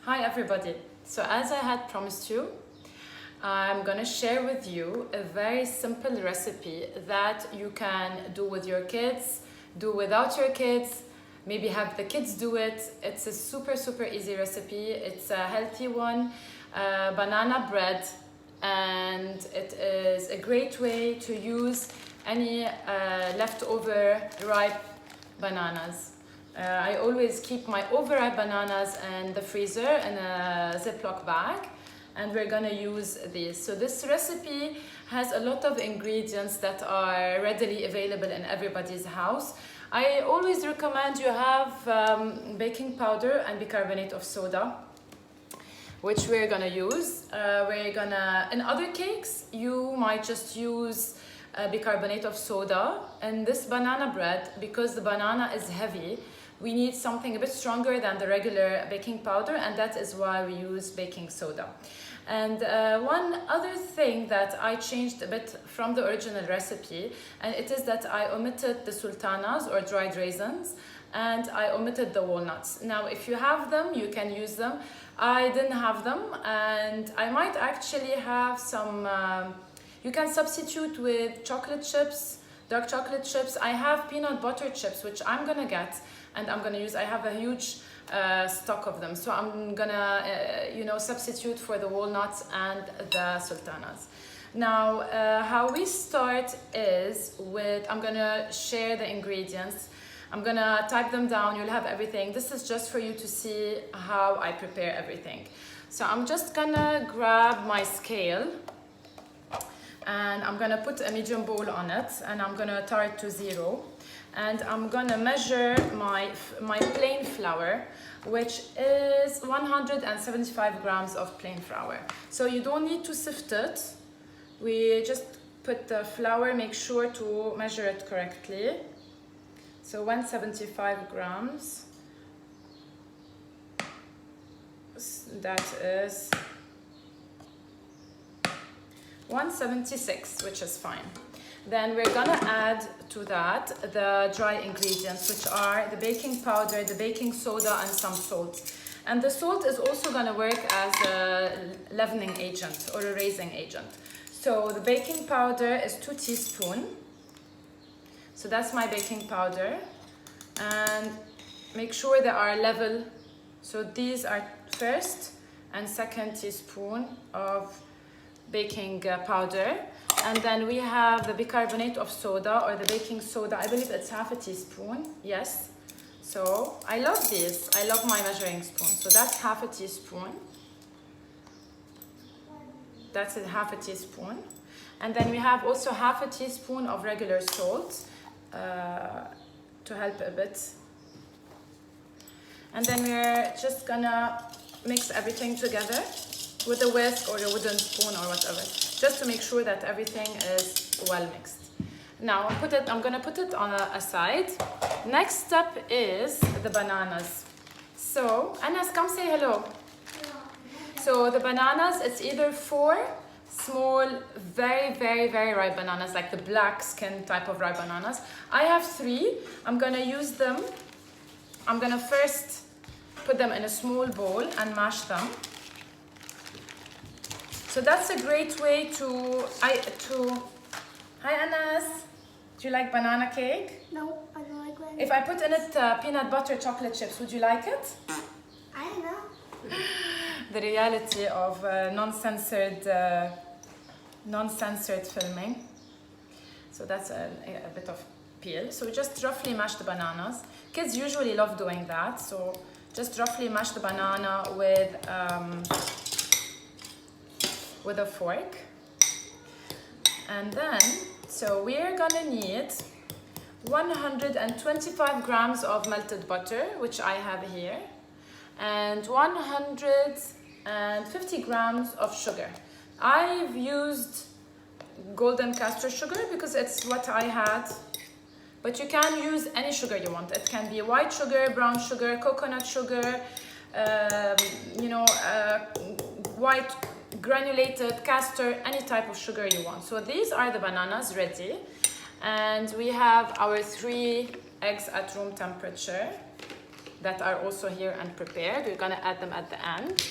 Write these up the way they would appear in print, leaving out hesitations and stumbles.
Hi everybody. So as I had promised you, I'm gonna share with you a very simple recipe that you can do with your kids, do without your kids, maybe have the kids do it. It's a super easy recipe. It's a healthy one, banana bread, and it is a great way to use any leftover ripe bananas. I always keep my overripe bananas in the freezer in a Ziploc bag, and we're gonna use these. So this recipe has a lot of ingredients that are readily available in everybody's house. I always recommend you have baking powder and bicarbonate of soda, which we're gonna use. In other cakes, you might just use bicarbonate of soda. And this banana bread, because the banana is heavy, we need something a bit stronger than the regular baking powder, and that is why we use baking soda. And one other thing that I changed a bit from the original recipe, and it is that I omitted the sultanas or dried raisins, and I omitted the walnuts. Now, if you have them, you can use them. I didn't have them, and I might actually have some, you can substitute with chocolate chips, dark chocolate chips. I have peanut butter chips, which I'm gonna get, and I'm gonna use. I have a huge stock of them, so I'm gonna substitute for the walnuts and the sultanas. Now how we start is with, I'm gonna share the ingredients. I'm gonna type them down. You'll have everything. This is just for you to see how I prepare everything. So I'm just gonna grab my scale, and I'm gonna put a medium bowl on it, and I'm gonna tar it to 0. And I'm gonna measure my plain flour, which is 175 grams of plain flour. So you don't need to sift it. We just put the flour, make sure to measure it correctly. So 175 grams, that is 176, which is fine. Then we're gonna add to that the dry ingredients, which are the baking powder, the baking soda, and some salt. And the salt is also gonna work as a leavening agent or a raising agent. So the baking powder is 2 teaspoons. So that's my baking powder. And make sure they are level. So these are first and second teaspoon of baking powder. And then we have the bicarbonate of soda or the baking soda. I believe it's half a teaspoon. Yes. So I love this. I love my measuring spoon. So that's half a teaspoon. That's half a teaspoon. And then we have also half a teaspoon of regular salt to help a bit. And then we're just gonna mix everything together with a whisk or a wooden spoon or whatever, just to make sure that everything is well mixed. Now I'm gonna put it on a side. Next step is the bananas. So Anas, come say hello. So the bananas, it's either 4 small, very ripe bananas, like the black skin type of ripe bananas. I have 3. I'm gonna use them. I'm gonna first put them in a small bowl and mash them. So that's a great way Hi Anas, do you like banana cake? No, I don't like banana. If I put in it peanut butter chocolate chips, would you like it? I don't know. The reality of non-censored filming. So that's a bit of peel. So we just roughly mash the bananas. Kids usually love doing that. So just roughly mash the banana with a fork. And then, so we're gonna need 125 grams of melted butter, which I have here, and 150 grams of sugar. I've used golden castor sugar because it's what I had, but you can use any sugar you want. It can be white sugar, brown sugar, coconut sugar, white granulated castor, any type of sugar you want. So these are the bananas ready, and we have our 3 eggs at room temperature. that are also here and prepared. We're gonna add them at the end.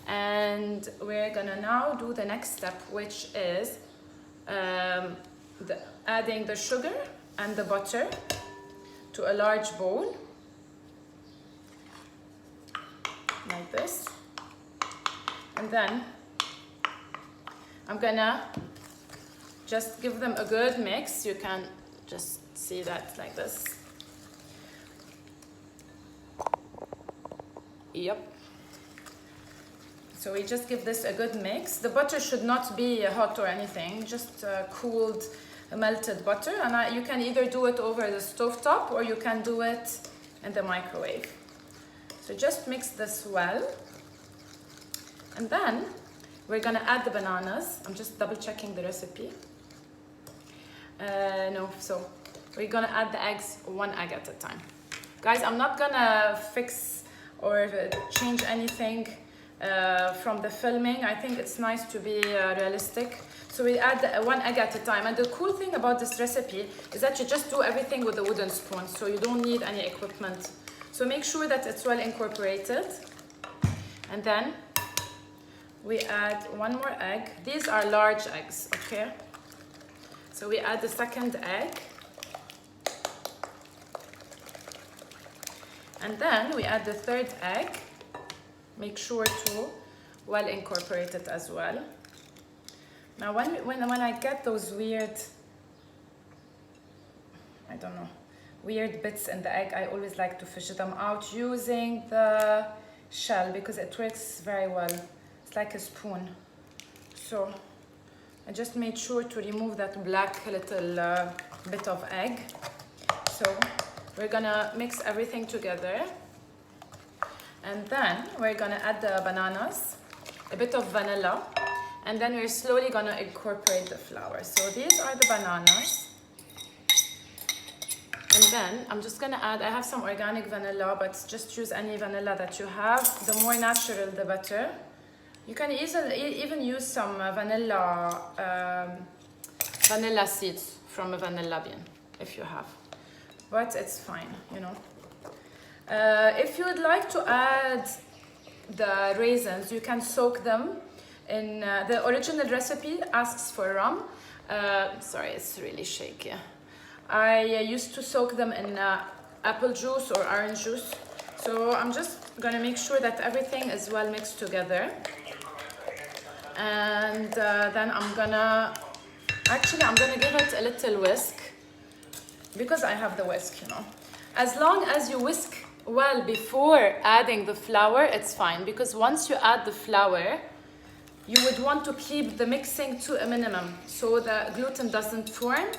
And we're gonna now do the next step, which is adding the sugar and the butter to a large bowl, like this. And then I'm gonna just give them a good mix. You can just see that like this. Yep. So we just give this a good mix. The butter should not be hot or anything, just cooled, melted butter. And you can either do it over the stovetop or you can do it in the microwave. So just mix this well. And then we're gonna add the bananas. I'm just double checking the recipe. So we're gonna add the eggs, 1 egg at a time. Guys, I'm not gonna fix or change anything from the filming. I think it's nice to be realistic. So we add 1 egg at a time. And the cool thing about this recipe is that you just do everything with a wooden spoon, so you don't need any equipment. So make sure that it's well incorporated. And then we add 1 more egg. These are large eggs, okay? So we add the second egg. And then we add the third egg. Make sure to well incorporate it as well. Now when I get those weird, I don't know, weird bits in the egg, I always like to fish them out using the shell because it works very well. It's like a spoon. So I just made sure to remove that black little bit of egg. So we're gonna mix everything together. And then we're gonna add the bananas, a bit of vanilla, and then we're slowly gonna incorporate the flour. So these are the bananas. And then I'm just gonna add, I have some organic vanilla, but just use any vanilla that you have. The more natural, the better. You can even use some vanilla seeds from a vanilla bean, if you have. But it's fine, you know. If you would like to add the raisins, you can soak them in, the original recipe asks for rum. Sorry, it's really shaky. I used to soak them in apple juice or orange juice. So I'm just gonna make sure that everything is well mixed together. And then I'm gonna give it a little whisk because I have the whisk, you know. As long as you whisk well before adding the flour, it's fine, because once you add the flour, you would want to keep the mixing to a minimum so the gluten doesn't form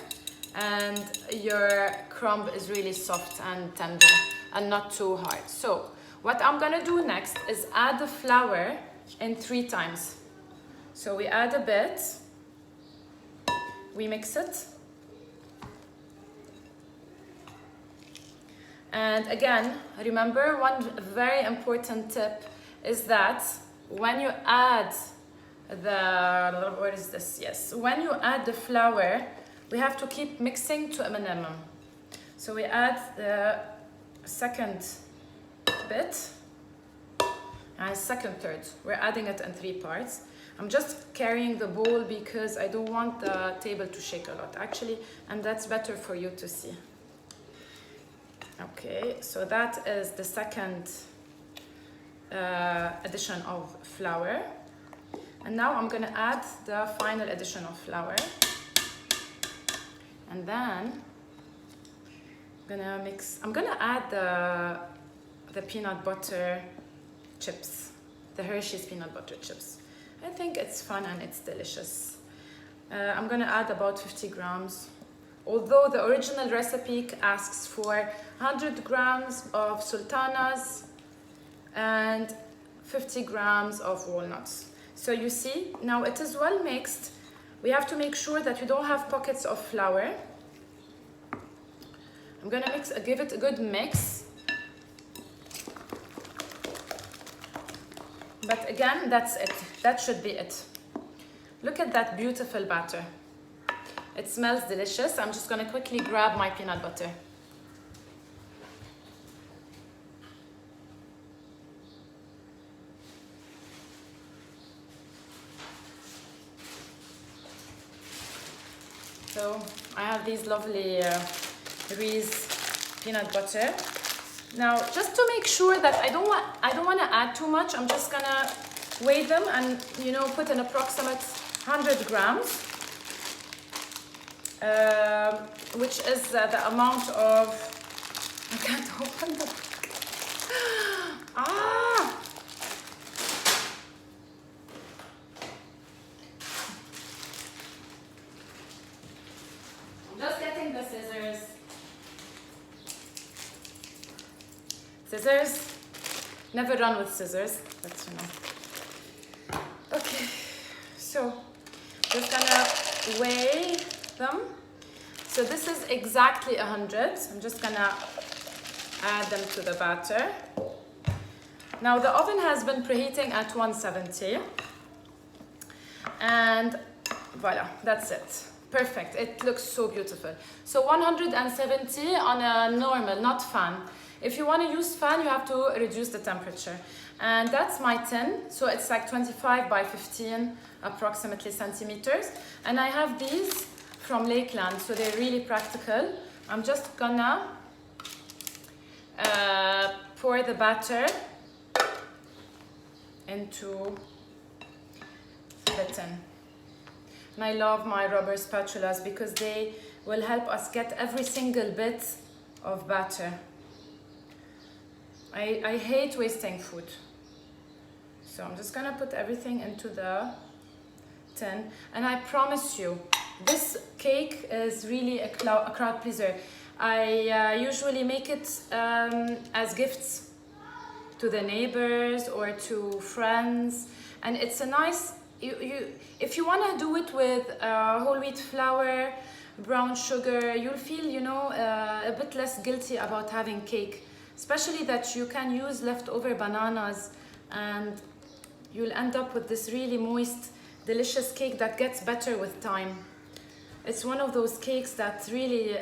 and your crumb is really soft and tender and not too hard. So what I'm gonna do next is add the flour in 3 times. So we add a bit, we mix it. And again, remember, one very important tip is that when you add when you add the flour, we have to keep mixing to a minimum. So we add the second bit and second third. We're adding it in 3 parts. I'm just carrying the bowl because I don't want the table to shake a lot, actually, and that's better for you to see. Okay, so that is the second addition of flour. And now I'm gonna add the final addition of flour. And then I'm gonna add the peanut butter chips, the Hershey's peanut butter chips. I think it's fun and it's delicious. I'm gonna add about 50 grams. Although the original recipe asks for 100 grams of sultanas and 50 grams of walnuts. So you see, now it is well mixed. We have to make sure that we don't have pockets of flour. I'm gonna give it a good mix. But again, that's it. That should be it. Look at that beautiful batter. It smells delicious. I'm just gonna quickly grab my peanut butter. So I have these lovely Reese peanut butter. Now, just to make sure that I don't want to add too much, I'm just gonna weigh them and, you know, put an approximate 100 grams, which is the amount of, I can't open the book. Ah! I'm just getting the scissors. Scissors. Never run with scissors, but you know. Okay, so just gonna weigh them. So this is exactly 100. I'm just gonna add them to the batter. Now the oven has been preheating at 170. And voila, that's it. Perfect, it looks so beautiful. So 170 on a normal, not fan. If you want to use fan, you have to reduce the temperature. And that's my tin, so it's like 25 by 15 approximately centimeters. And I have these from Lakeland, so they're really practical. I'm just gonna pour the batter into the tin. And I love my rubber spatulas because they will help us get every single bit of batter. I hate wasting food. So I'm just gonna put everything into the tin. And I promise you, this cake is really a crowd pleaser. I usually make it as gifts to the neighbors or to friends. And it's a nice, if you wanna do it with whole wheat flour, brown sugar, you'll feel, you know, a bit less guilty about having cake. Especially that you can use leftover bananas and you'll end up with this really moist, delicious cake that gets better with time. It's one of those cakes that really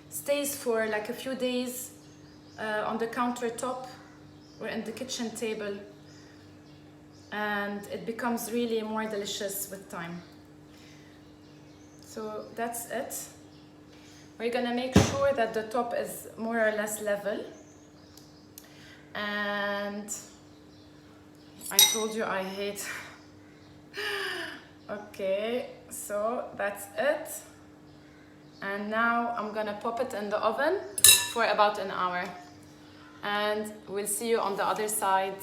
stays for like a few days on the countertop or in the kitchen table, and it becomes really more delicious with time. So that's it. We're gonna make sure that the top is more or less level. And I told you I hate. Okay, so that's it. And now I'm gonna pop it in the oven for about an hour. And we'll see you on the other side.